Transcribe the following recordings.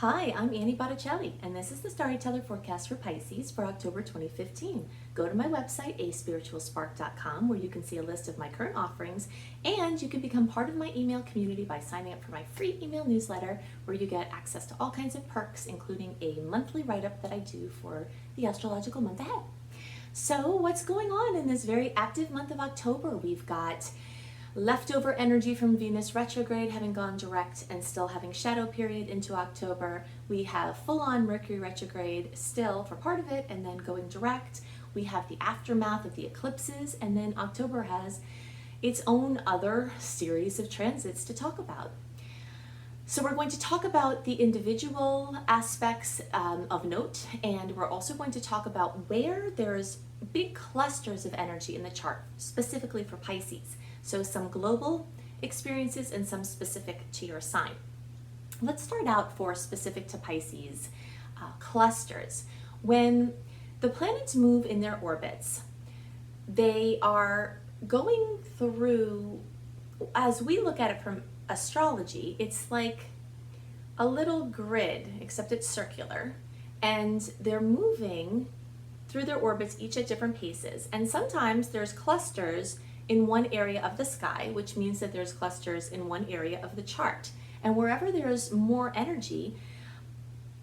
Hi, I'm Annie Botticelli, and this is the Storyteller Forecast for Pisces for October 2015. Go to my website, aspiritualspark.com, where you can see a list of my current offerings, and you can become part of my email community by signing up for my free email newsletter, where you get access to all kinds of perks, including a monthly write-up that I do for the astrological month ahead. So what's going on in this very active month of October? We've got leftover energy from Venus retrograde having gone direct and still having shadow period into October. We have full-on Mercury retrograde still for part of it and then going direct. We have the aftermath of the eclipses, and then October has its own other series of transits to talk about. So we're going to talk about the individual aspects of note, and we're also going to talk about where there's big clusters of energy in the chart, specifically for Pisces. So some global experiences and some specific to your sign. Let's start out for specific to Pisces clusters. When the planets move in their orbits, they are going through, as we look at it from astrology, it's like a little grid, except it's circular, and they're moving through their orbits each at different paces. And sometimes there's clusters in one area of the sky, which means that there's clusters in one area of the chart. And wherever there's more energy,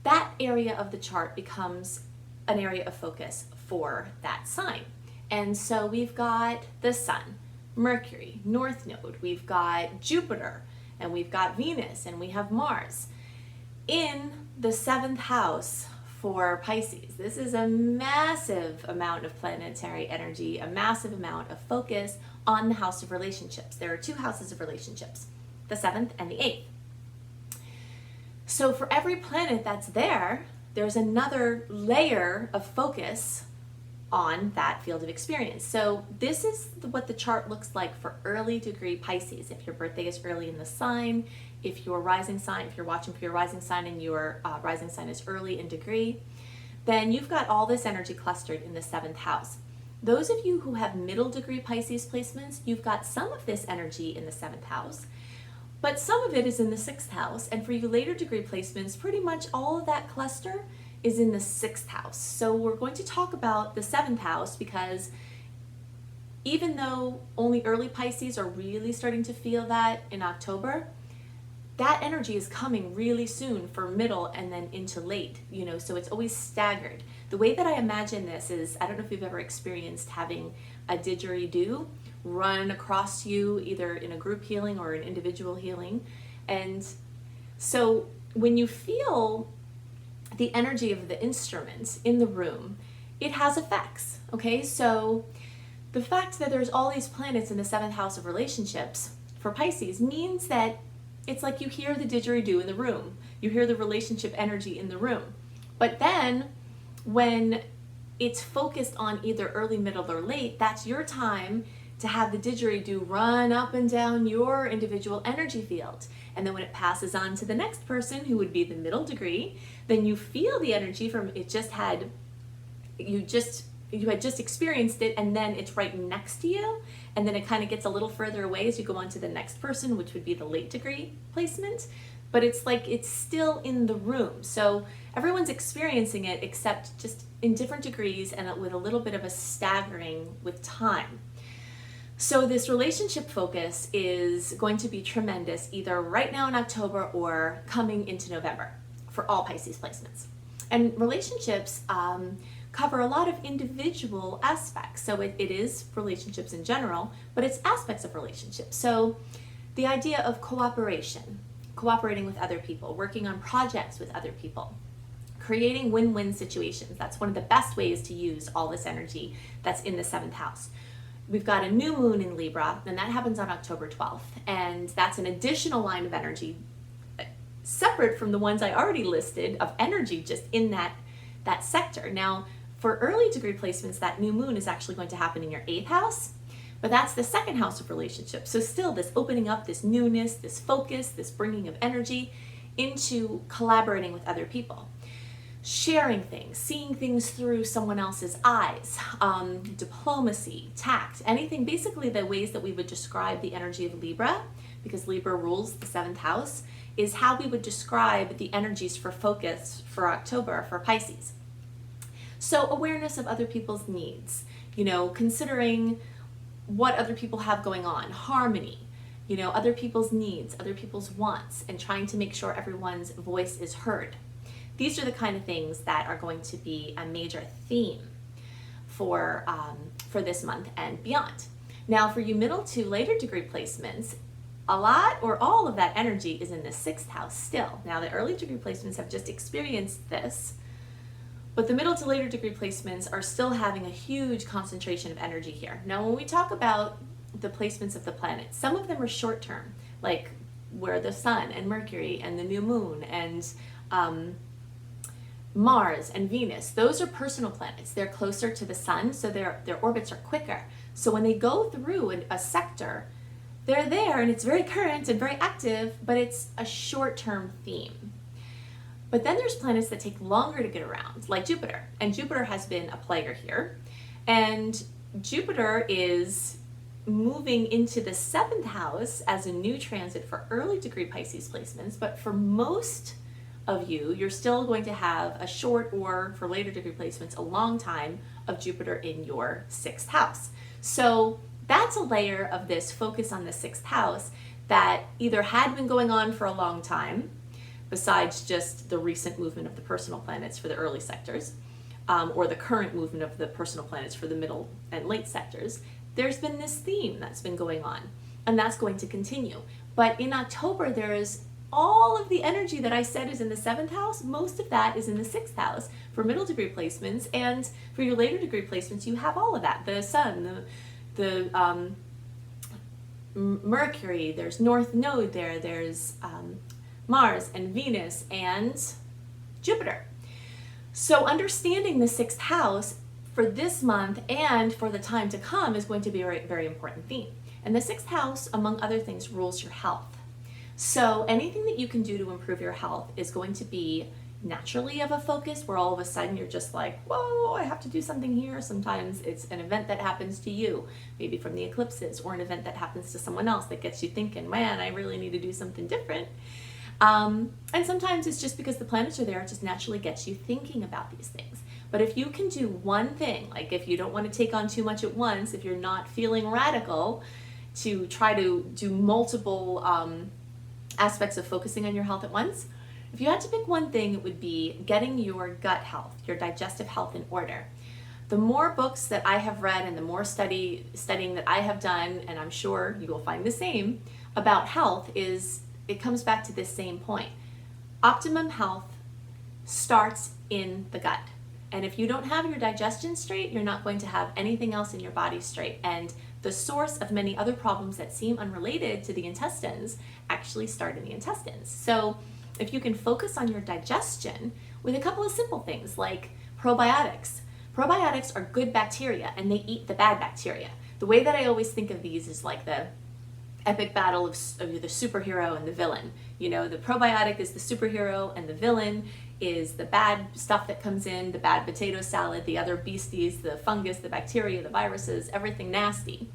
that area of the chart becomes an area of focus for that sign. And so we've got the Sun, Mercury, North Node, we've got Jupiter, and we've got Venus, and we have Mars in the 7th house for Pisces. This is a massive amount of planetary energy, a massive amount of focus on the house of relationships. There are 2 houses of relationships, the 7th and the 8th. So for every planet that's there, there's another layer of focus on that field of experience. So this is what the chart looks like for early degree Pisces. If your birthday is early in the sign, if your rising sign, if you're watching for your rising sign and your rising sign is early in degree, then you've got all this energy clustered in the 7th house. Those of you who have middle degree Pisces placements, you've got some of this energy in the 7th house, but some of it is in the 6th house. And for you later degree placements, pretty much all of that cluster is in the 6th house. So we're going to talk about the 7th house because even though only early Pisces are really starting to feel that in October, that energy is coming really soon for middle and then into late, so it's always staggered. The way that I imagine this is, I don't know if you've ever experienced having a didgeridoo run across you, either in a group healing or an individual healing. And so when you feel the energy of the instruments in the room, it has effects, okay? So the fact that there's all these planets in the 7th house of relationships for Pisces means that it's like you hear the didgeridoo in the room. You hear the relationship energy in the room. But then when it's focused on either early, middle, or late, that's your time to have the didgeridoo run up and down your individual energy field. And then when it passes on to the next person, who would be the middle degree, then you feel the energy from you had just experienced it, and then it's right next to you, and then it kind of gets a little further away as you go on to the next person, which would be the late degree placement, but it's like it's still in the room. So everyone's experiencing it, except just in different degrees and with a little bit of a staggering with time. So this relationship focus is going to be tremendous either right now in October or coming into November for all Pisces placements. And relationships cover a lot of individual aspects. So it is relationships in general, but it's aspects of relationships. So the idea of cooperation, cooperating with other people, working on projects with other people, creating win-win situations. That's one of the best ways to use all this energy that's in the 7th house. We've got a new moon in Libra, and that happens on October 12th. And that's an additional line of energy separate from the ones I already listed of energy just in that sector. Now, for early degree placements, that new moon is actually going to happen in your 8th house, but that's the 2nd house of relationships. So still this opening up, this newness, this focus, this bringing of energy into collaborating with other people. Sharing things, seeing things through someone else's eyes, diplomacy, tact, anything, basically the ways that we would describe the energy of Libra because Libra rules the 7th house, is how we would describe the energies for focus for October for Pisces. So awareness of other people's needs, considering what other people have going on, harmony, other people's needs, other people's wants, and trying to make sure everyone's voice is heard. These are the kind of things that are going to be a major theme for this month and beyond. Now, for you middle to later degree placements, a lot or all of that energy is in the 6th house still. Now, the early degree placements have just experienced this, but the middle to later degree placements are still having a huge concentration of energy here. Now, when we talk about the placements of the planets, some of them are short term, like where the Sun and Mercury and the new moon and Mars and Venus, those are personal planets. They're closer to the Sun, so their orbits are quicker. So when they go through a sector, they're there and it's very current and very active, but it's a short-term theme. But then there's planets that take longer to get around, like Jupiter. And Jupiter has been a player here. And Jupiter is moving into the 7th house as a new transit for early degree Pisces placements, but for most of you're still going to have a short, or for later degree placements, a long time of Jupiter in your 6th house. So that's a layer of this focus on the 6th house that either had been going on for a long time, besides just the recent movement of the personal planets for the early sectors, or the current movement of the personal planets for the middle and late sectors. There's been this theme that's been going on, and that's going to continue. But in October, there is all of the energy that I said is in the 7th house. Most of that is in the 6th house for middle degree placements, and for your later degree placements, you have all of that. The Sun, the Mercury, there's North Node there, there's Mars and Venus and Jupiter. So understanding the 6th house for this month and for the time to come is going to be a very important theme. And the 6th house, among other things, rules your health. So anything that you can do to improve your health is going to be naturally of a focus, where all of a sudden you're just like, whoa, I have to do something here. Sometimes it's an event that happens to you, maybe from the eclipses, or an event that happens to someone else that gets you thinking, man, I really need to do something different. And sometimes it's just because the planets are there, it just naturally gets you thinking about these things. But if you can do one thing, like if you don't want to take on too much at once, if you're not feeling radical, to try to do multiple aspects of focusing on your health at once, if you had to pick one thing, it would be getting your gut health, your digestive health in order. The more books that I have read and the more studying that I have done, and I'm sure you will find the same, about health, it comes back to this same point. Optimum health starts in the gut. And if you don't have your digestion straight, you're not going to have anything else in your body straight. And the source of many other problems that seem unrelated to the intestines actually start in the intestines. So if you can focus on your digestion with a couple of simple things like probiotics. Probiotics are good bacteria and they eat the bad bacteria. The way that I always think of these is like the epic battle of the superhero and the villain. The probiotic is the superhero and the villain is the bad stuff that comes in, the bad potato salad, the other beasties, the fungus, the bacteria, the viruses, everything nasty.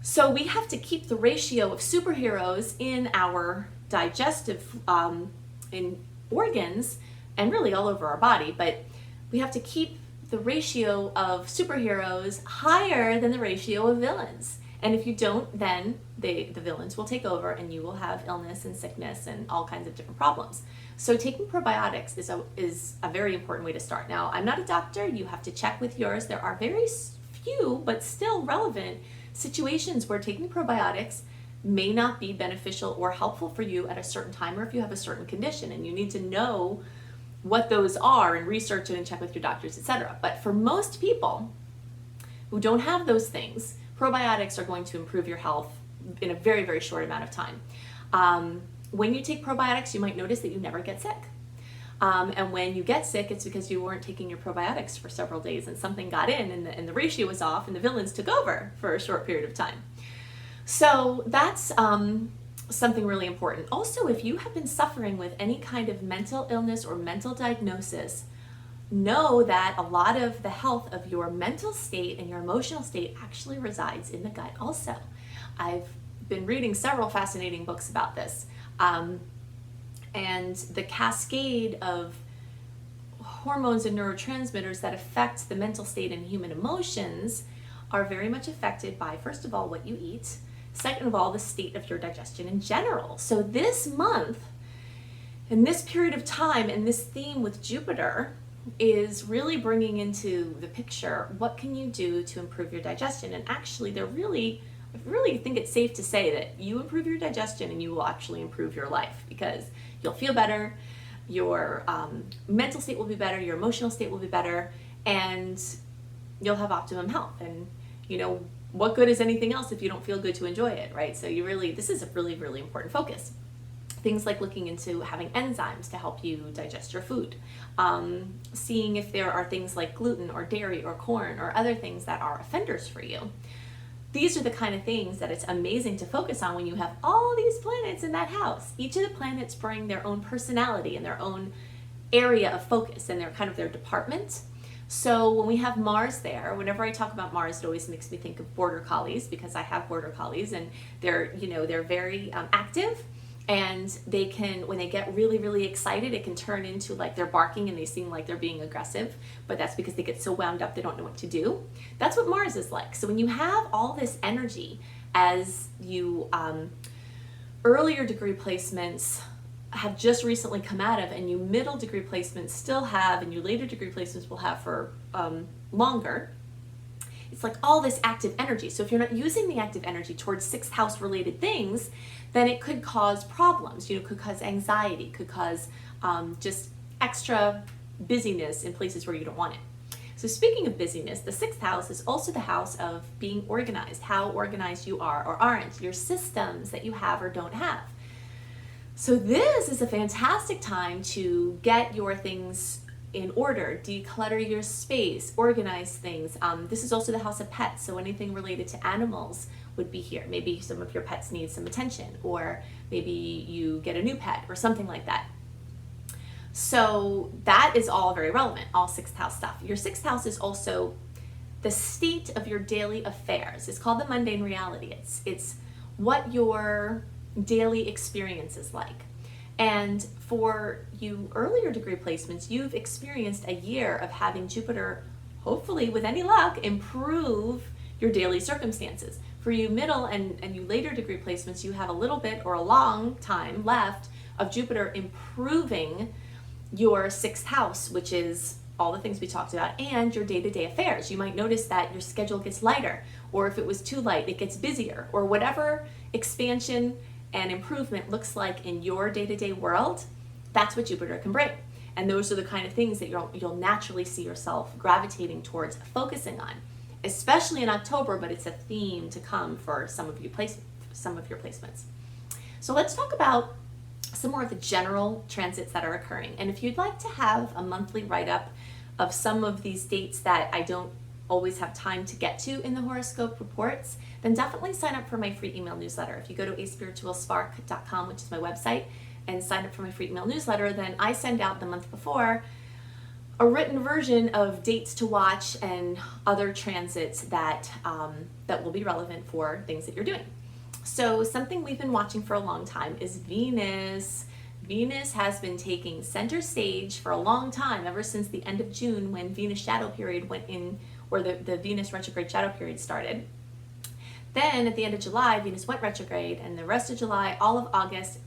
So we have to keep the ratio of superheroes in our digestive in organs and really all over our body, but we have to keep the ratio of superheroes higher than the ratio of villains. And if you don't, then the villains will take over and you will have illness and sickness and all kinds of different problems. So taking probiotics is a very important way to start. Now, I'm not a doctor. You have to check with yours. There are very few, but still relevant situations where taking probiotics may not be beneficial or helpful for you at a certain time, or if you have a certain condition and you need to know what those are and research it and check with your doctors, etc. But for most people who don't have those things, probiotics are going to improve your health in a very, very short amount of time. When you take probiotics, you might notice that you never get sick. And when you get sick, it's because you weren't taking your probiotics for several days and something got in and the ratio was off and the villains took over for a short period of time. So that's something really important. Also, if you have been suffering with any kind of mental illness or mental diagnosis, know that a lot of the health of your mental state and your emotional state actually resides in the gut also. I've been reading several fascinating books about this. And the cascade of hormones and neurotransmitters that affect the mental state and human emotions are very much affected by, first of all, what you eat, second of all, the state of your digestion in general. So this month, in this period of time, and this theme with Jupiter is really bringing into the picture, what can you do to improve your digestion? And actually, I really think it's safe to say that you improve your digestion and you will actually improve your life, because you'll feel better, your mental state will be better, your emotional state will be better, and you'll have optimum health. And you know, what good is anything else if you don't feel good to enjoy it, right? So this is a really, really important focus. Things like looking into having enzymes to help you digest your food, seeing if there are things like gluten or dairy or corn or other things that are offenders for you. These are the kind of things that it's amazing to focus on when you have all these planets in that house. Each of the planets bring their own personality and their own area of focus, and they're kind of their department. So when we have Mars there, whenever I talk about Mars, it always makes me think of border collies, because I have border collies, and they're very active. And they can, when they get really, really excited, it can turn into like they're barking and they seem like they're being aggressive, but that's because they get so wound up they don't know what to do. That's what Mars is like. So when you have all this energy, as you earlier degree placements have just recently come out of, and you middle degree placements still have, and you later degree placements will have for longer, it's like all this active energy. So if you're not using the active energy towards sixth house related things, then it could cause problems. You know, could cause anxiety, could cause just extra busyness in places where you don't want it. So speaking of busyness, the sixth house is also the house of being organized, how organized you are or aren't, your systems that you have or don't have. So this is a fantastic time to get your things in order, declutter your space, organize things. This is also the house of pets, so anything related to animals would be here. Maybe some of your pets need some attention, or maybe you get a new pet or something like that. So that is all very relevant, all sixth house stuff. Your sixth house is also the state of your daily affairs. It's called the mundane reality. It's what your daily experience is like. And for you earlier degree placements, you've experienced a year of having Jupiter, hopefully with any luck, improve your daily circumstances. For you middle and you later degree placements, you have a little bit or a long time left of Jupiter improving your sixth house, which is all the things we talked about, and your day-to-day affairs. You might notice that your schedule gets lighter, or if it was too light, it gets busier, or whatever expansion and improvement looks like in your day-to-day world. That's what Jupiter can bring. And those are the kind of things that you'll naturally see yourself gravitating towards focusing on, especially in October, but it's a theme to come for some of your placements. So let's talk about some more of the general transits that are occurring. And if you'd like to have a monthly write-up of some of these dates that I don't always have time to get to in the horoscope reports, then definitely sign up for my free email newsletter. If you go to aspiritualspark.com, which is my website, and sign up for my free email newsletter, then I send out the month before a written version of dates to watch and other transits that that will be relevant for things that you're doing. So something we've been watching for a long time is Venus. Venus has been taking center stage for a long time, ever since the end of June, when Venus shadow period went in, or the Venus retrograde shadow period started. Then at the end of July, Venus went retrograde, and the rest of July, all of August,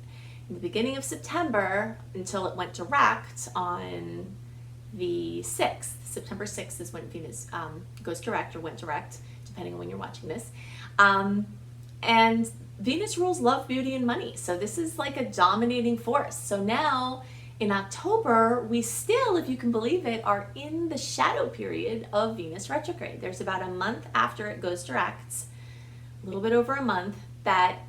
in the beginning of September, until it went direct on the 6th. September 6th is when Venus goes direct, or went direct, depending on when you're watching this. And Venus rules love, beauty, and money. So this is like a dominating force. So now in October, we still, if you can believe it, are in the shadow period of Venus retrograde. There's about a month after it goes direct, a little bit over a month, that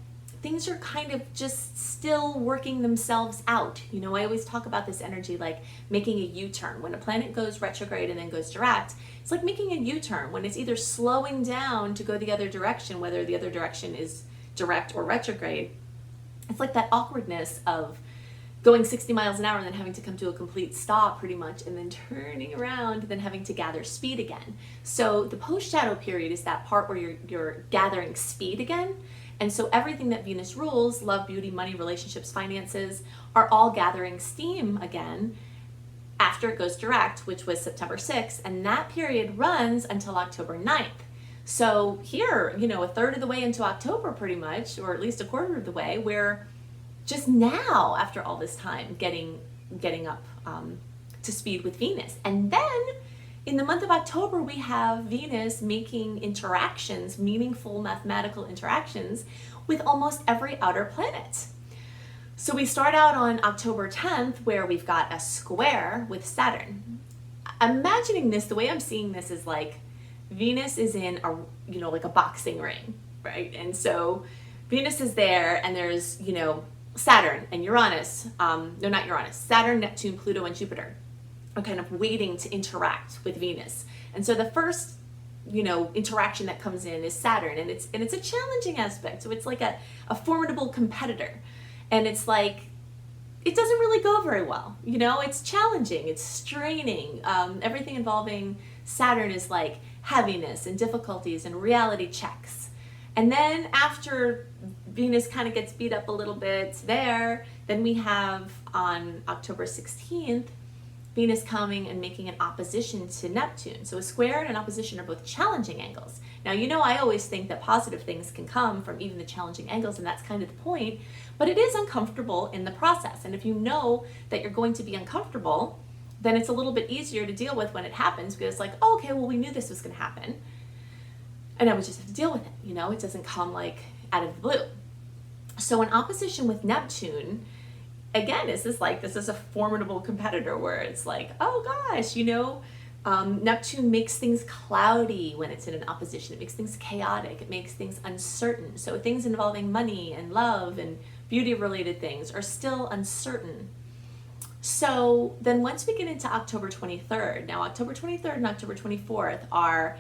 things are kind of just still working themselves out. You know, I always talk about this energy like making a U-turn. When a planet goes retrograde and then goes direct, it's like making a U-turn when it's either slowing down to go the other direction, whether the other direction is direct or retrograde. It's like that awkwardness of going 60 miles an hour and then having to come to a complete stop pretty much, and then turning around and then having to gather speed again. So the post-shadow period is that part where you're gathering speed again. And so everything that Venus rules, love, beauty, money, relationships, finances, are all gathering steam again after it goes direct, which was September 6th, and that period runs until October 9th. So here, a third of the way into October pretty much, or at least a quarter of the way, we're just now, after all this time, getting up to speed with Venus. And then in the month of October, we have Venus making interactions, meaningful mathematical interactions, with almost every outer planet. So we start out on October 10th, where we've got a square with Saturn. Imagining this, the way I'm seeing this is like Venus is in a, like a boxing ring, right? And so Venus is there, and there's, Saturn and Uranus, no, not Uranus, Saturn, Neptune, Pluto, and Jupiter are kind of waiting to interact with Venus. And so the first, interaction that comes in is Saturn, and it's a challenging aspect. So it's like a formidable competitor. And it's like, it doesn't really go very well. It's challenging, it's straining. Everything involving Saturn is like heaviness and difficulties and reality checks. And then after Venus kind of gets beat up a little bit there, then we have on October 16th, Venus coming and making an opposition to Neptune. So a square and an opposition are both challenging angles. Now, I always think that positive things can come from even the challenging angles, and that's kind of the point, but it is uncomfortable in the process. And if you know that you're going to be uncomfortable, then it's a little bit easier to deal with when it happens, because it's like, oh, okay, well, we knew this was going to happen, and I would just have to deal with it. It doesn't come like out of the blue. So in opposition with Neptune, again, this is a formidable competitor where it's like, oh gosh, Neptune makes things cloudy when it's in an opposition. It makes things chaotic. It makes things uncertain. So things involving money and love and beauty-related things are still uncertain. So then once we get into October 23rd, now October 23rd and October 24th are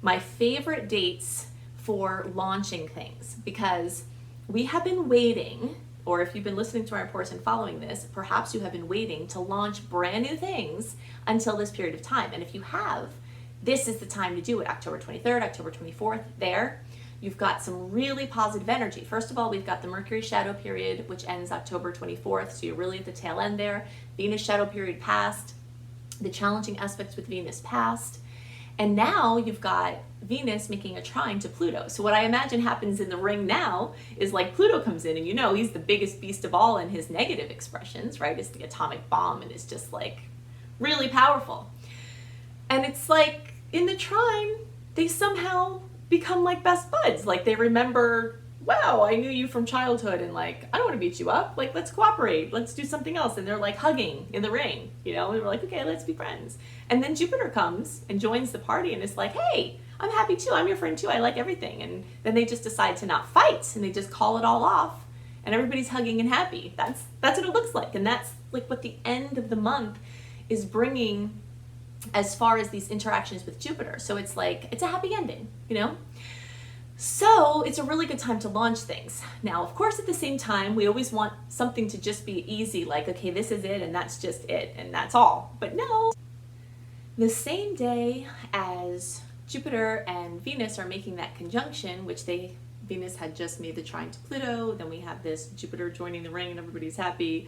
my favorite dates for launching things, because we have been waiting, or if you've been listening to my reports and following this, perhaps you have been waiting to launch brand new things until this period of time. And if you have, this is the time to do it. October 23rd, October 24th, there. You've got some really positive energy. First of all, we've got the Mercury shadow period, which ends October 24th, so you're really at the tail end there. Venus shadow period passed. The challenging aspects with Venus passed. And now you've got Venus making a trine to Pluto. So what I imagine happens in the ring now is like Pluto comes in, and he's the biggest beast of all in his negative expressions, right? It's the atomic bomb, and it's just like really powerful. And it's like in the trine, they somehow become like best buds. Like they remember, wow, I knew you from childhood, and like, I don't want to beat you up. Like, let's cooperate. Let's do something else. And they're like hugging in the ring, and we're like, okay, let's be friends. And then Jupiter comes and joins the party, and it's like, hey, I'm happy too. I'm your friend too. I like everything. And then they just decide to not fight, and they just call it all off, and everybody's hugging and happy. That's what it looks like. And that's like what the end of the month is bringing as far as these interactions with Jupiter. So it's like, it's a happy ending, So it's a really good time to launch things. Now, of course, at the same time, we always want something to just be easy, like, okay, this is it, and that's just it, and that's all. But no, the same day as Jupiter and Venus are making that conjunction, which Venus had just made the trine to Pluto, then we have this Jupiter joining the ring and everybody's happy.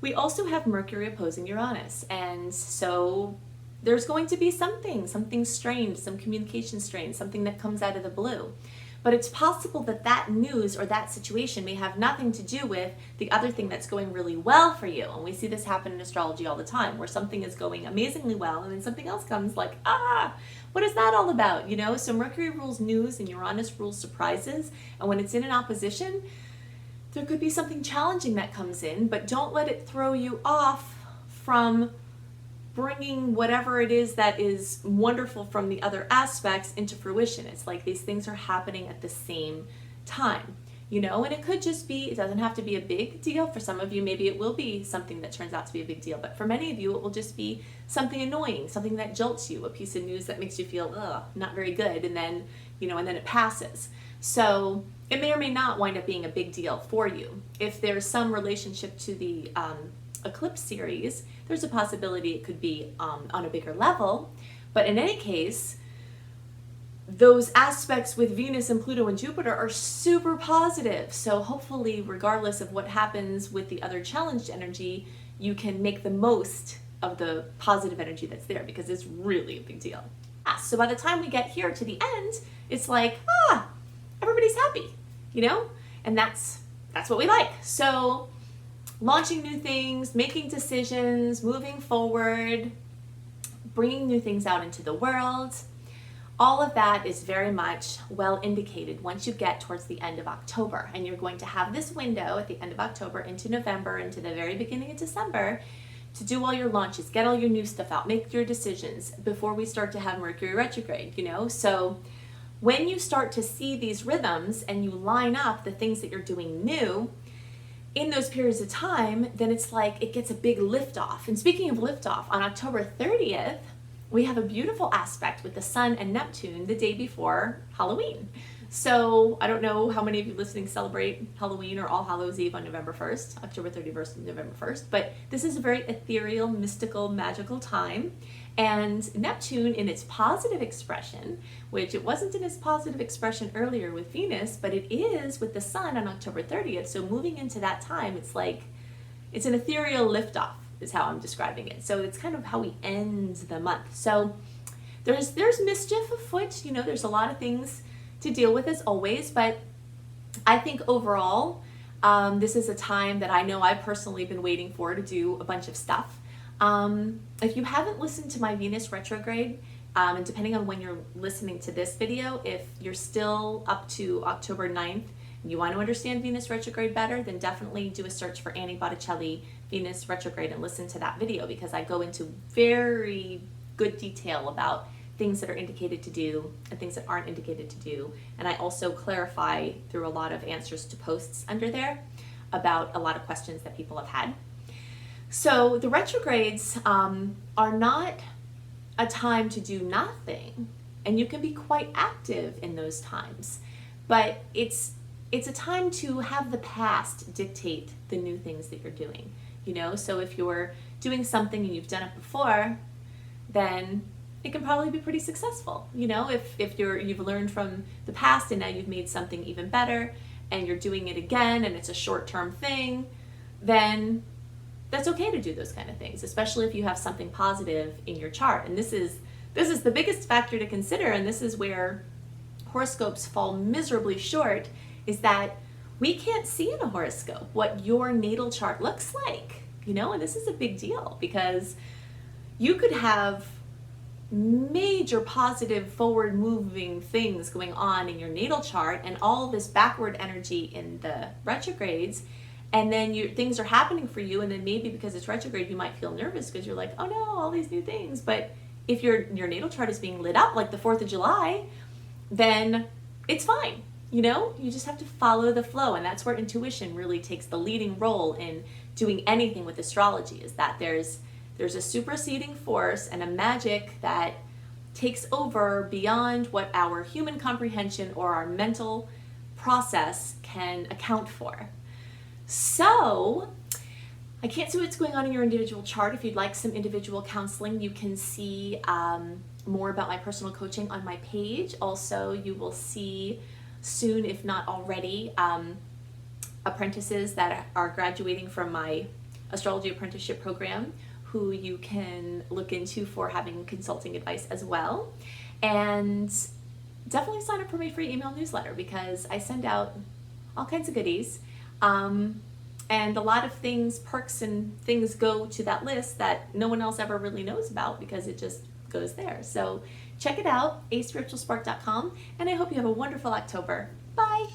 We also have Mercury opposing Uranus, and so there's going to be something strained, some communication strained, something that comes out of the blue. But it's possible that that news or that situation may have nothing to do with the other thing that's going really well for you. And we see this happen in astrology all the time, where something is going amazingly well and then something else comes like, what is that all about? So Mercury rules news and Uranus rules surprises. And when it's in an opposition, there could be something challenging that comes in, but don't let it throw you off from bringing whatever it is that is wonderful from the other aspects into fruition. It's like these things are happening at the same time, and it could just be, it doesn't have to be a big deal. For some of you, maybe it will be something that turns out to be a big deal, but for many of you, it will just be something annoying, something that jolts you, a piece of news that makes you feel, not very good, and then, and then it passes. So it may or may not wind up being a big deal for you. If there's some relationship to the eclipse series, there's a possibility it could be on a bigger level. But in any case, those aspects with Venus and Pluto and Jupiter are super positive. So hopefully, regardless of what happens with the other challenged energy, you can make the most of the positive energy that's there, because it's really a big deal. So by the time we get here to the end, it's like, everybody's happy, you know? And that's what we like. So launching new things, making decisions, moving forward, bringing new things out into the world, all of that is very much well indicated once you get towards the end of October. And you're going to have this window at the end of October into November, into the very beginning of December, to do all your launches, get all your new stuff out, make your decisions before we start to have Mercury retrograde, you know? So when you start to see these rhythms and you line up the things that you're doing new in those periods of time, then it's like it gets a big lift off. And speaking of lift off, on October 30th, we have a beautiful aspect with the Sun and Neptune the day before Halloween. So I don't know how many of you listening celebrate Halloween or All Hallows Eve on November 1st, October 31st and November 1st, but this is a very ethereal, mystical, magical time. And Neptune in its positive expression, which it wasn't in its positive expression earlier with Venus, but it is with the Sun on October 30th. So moving into that time, it's like, it's an ethereal liftoff is how I'm describing it. So it's kind of how we end the month. So there's mischief afoot, you know, there's a lot of things to deal with as always, but I think overall, this is a time that I know I've personally been waiting for to do a bunch of stuff. If you haven't listened to my Venus retrograde, and depending on when you're listening to this video, if you're still up to October 9th and you want to understand Venus retrograde better, then definitely do a search for Annie Botticelli Venus retrograde and listen to that video, because I go into very good detail about things that are indicated to do and things that aren't indicated to do. And I also clarify through a lot of answers to posts under there about a lot of questions that people have had. So the retrogrades are not a time to do nothing, and you can be quite active in those times, but it's a time to have the past dictate the new things that you're doing, you know? So if you're doing something and you've done it before, then it can probably be pretty successful, you know? If you've learned from the past and now you've made something even better and you're doing it again and it's a short-term thing, then that's okay to do those kind of things, especially if you have something positive in your chart. And this is the biggest factor to consider, and this is where horoscopes fall miserably short, is that we can't see in a horoscope what your natal chart looks like, you know? And this is a big deal, because you could have major positive forward moving things going on in your natal chart and all this backward energy in the retrogrades, and then things are happening for you, and then maybe because it's retrograde you might feel nervous because you're like, oh no, all these new things. But if your natal chart is being lit up like the 4th of July, then it's fine, you know? You just have to follow the flow, and that's where intuition really takes the leading role in doing anything with astrology, is that there's a superseding force and a magic that takes over beyond what our human comprehension or our mental process can account for. So I can't see what's going on in your individual chart. If you'd like some individual counseling, you can see more about my personal coaching on my page. Also, you will see soon, if not already, apprentices that are graduating from my astrology apprenticeship program, who you can look into for having consulting advice as well. And definitely sign up for my free email newsletter, because I send out all kinds of goodies. And a lot of things, perks and things go to that list that no one else ever really knows about, because it just goes there. So check it out, aspiritualspark.com, and I hope you have a wonderful October. Bye.